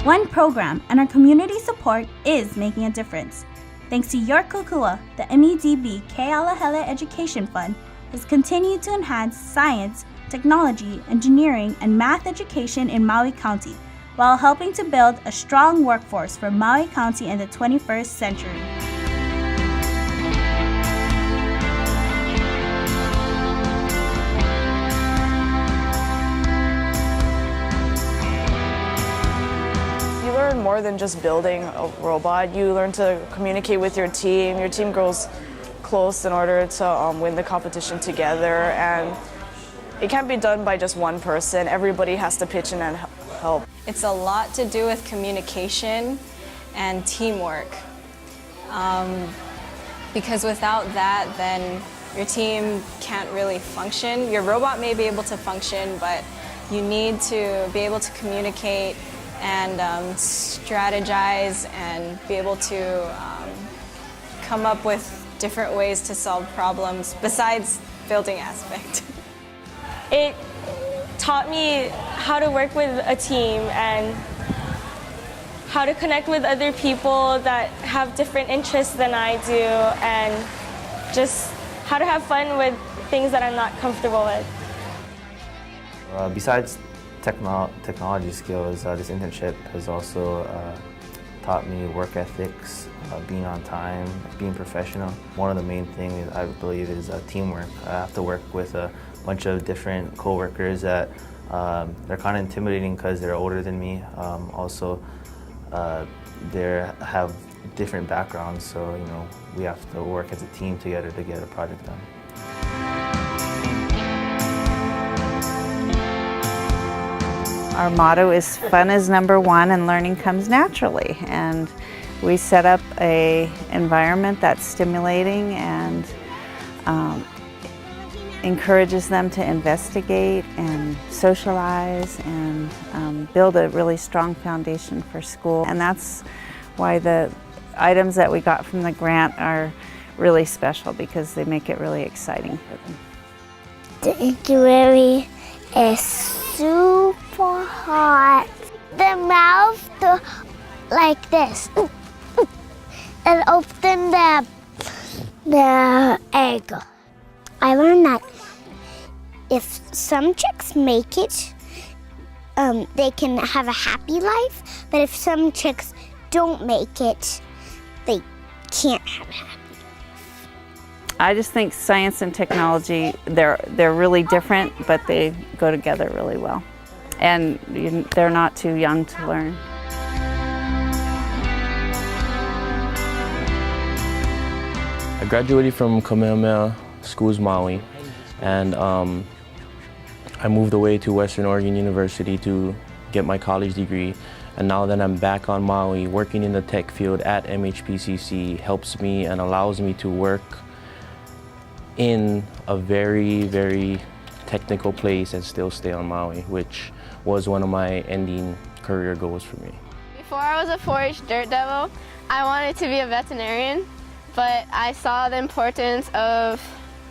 One program and our community support is making a difference. Thanks to your kukua, the MEDB K Alahele Education Fund has continued to enhance science, technology, engineering, and math education in Maui County, while helping to build a strong workforce for Maui County in the 21st century. You learn more than just building a robot. You learn to communicate with your team. Your team grows close in order to win the competition together, and it can't be done by just one person. Everybody has to pitch in and help. It's a lot to do with communication and teamwork. Because without that, then your team can't really function. Your robot may be able to function, but you need to be able to communicate and strategize and be able to come up with different ways to solve problems besides building aspect. It taught me how to work with a team and how to connect with other people that have different interests than I do, and just how to have fun with things that I'm not comfortable with. Besides technology skills, this internship has also taught me work ethics, being on time, being professional. One of the main things I believe is teamwork. I have to work with a bunch of different co-workers that they're kind of intimidating because they're older than me. Also, they have different backgrounds, so we have to work as a team together to get a project done. Our motto is fun is number one and learning comes naturally, and we set up an environment that's stimulating and encourages them to investigate and socialize and build a really strong foundation for school. And that's why the items that we got from the grant are really special, because they make it really exciting for them. The jewelry is super hot. The mouth like this. And open the egg. I learned that if some chicks make it, they can have a happy life, but if some chicks don't make it, they can't have a happy life. I just think science and technology, they're really different, but they go together really well. And they're not too young to learn. I graduated from Kamehameha Schools Maui, and I moved away to Western Oregon University to get my college degree. And now that I'm back on Maui, working in the tech field at MHPCC helps me and allows me to work in a very, very technical place and still stay on Maui, which was one of my ending career goals for me. Before I was a 4-H dirt devil, I wanted to be a veterinarian, but I saw the importance of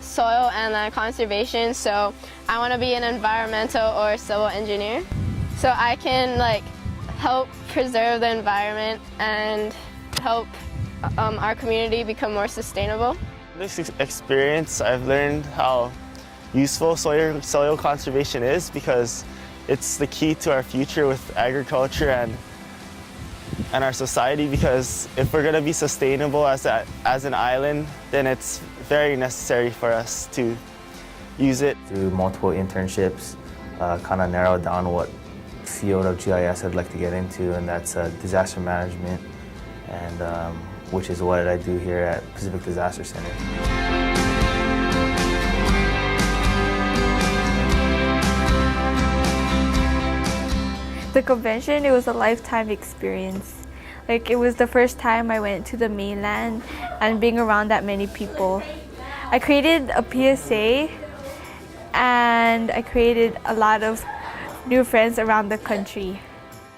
soil and conservation, so I want to be an environmental or civil engineer, so I can help preserve the environment and help our community become more sustainable. This experience, I've learned how useful soil conservation is, because it's the key to our future with agriculture and our society, because if we're going to be sustainable as an island, then it's very necessary for us to use it. Through multiple internships, kind of narrowed down what field of GIS I'd like to get into, and that's disaster management, and which is what I do here at Pacific Disaster Center. The convention, it was a lifetime experience. It was the first time I went to the mainland and being around that many people. I created a PSA and I created a lot of new friends around the country.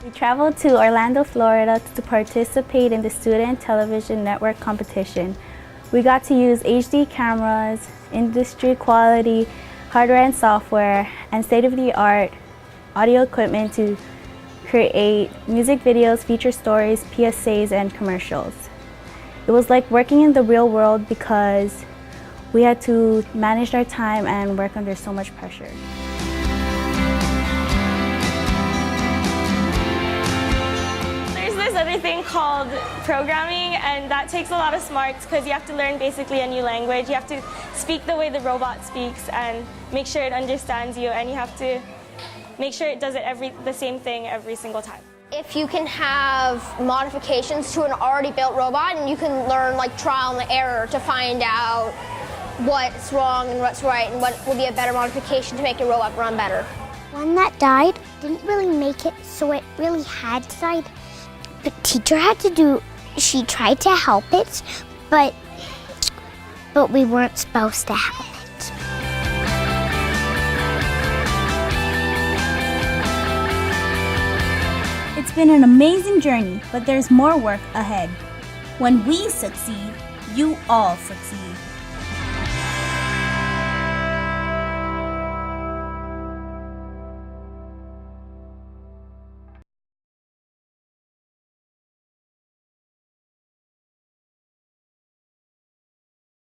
We traveled to Orlando, Florida to participate in the Student Television Network competition. We got to use HD cameras, industry quality hardware and software, and state-of-the-art audio equipment to create music videos, feature stories, PSAs, and commercials. It was like working in the real world because we had to manage our time and work under so much pressure. There's this other thing called programming, and that takes a lot of smarts because you have to learn basically a new language. You have to speak the way the robot speaks and make sure it understands you, and you have to make sure it does the same thing every single time. If you can have modifications to an already built robot, and you can learn like trial and error to find out what's wrong and what's right and what will be a better modification to make your robot run better. One that died didn't really make it, so it really had to die. The teacher had to do, she tried to help it, but we weren't supposed to help it. It's been an amazing journey, but there's more work ahead. When we succeed, you all succeed.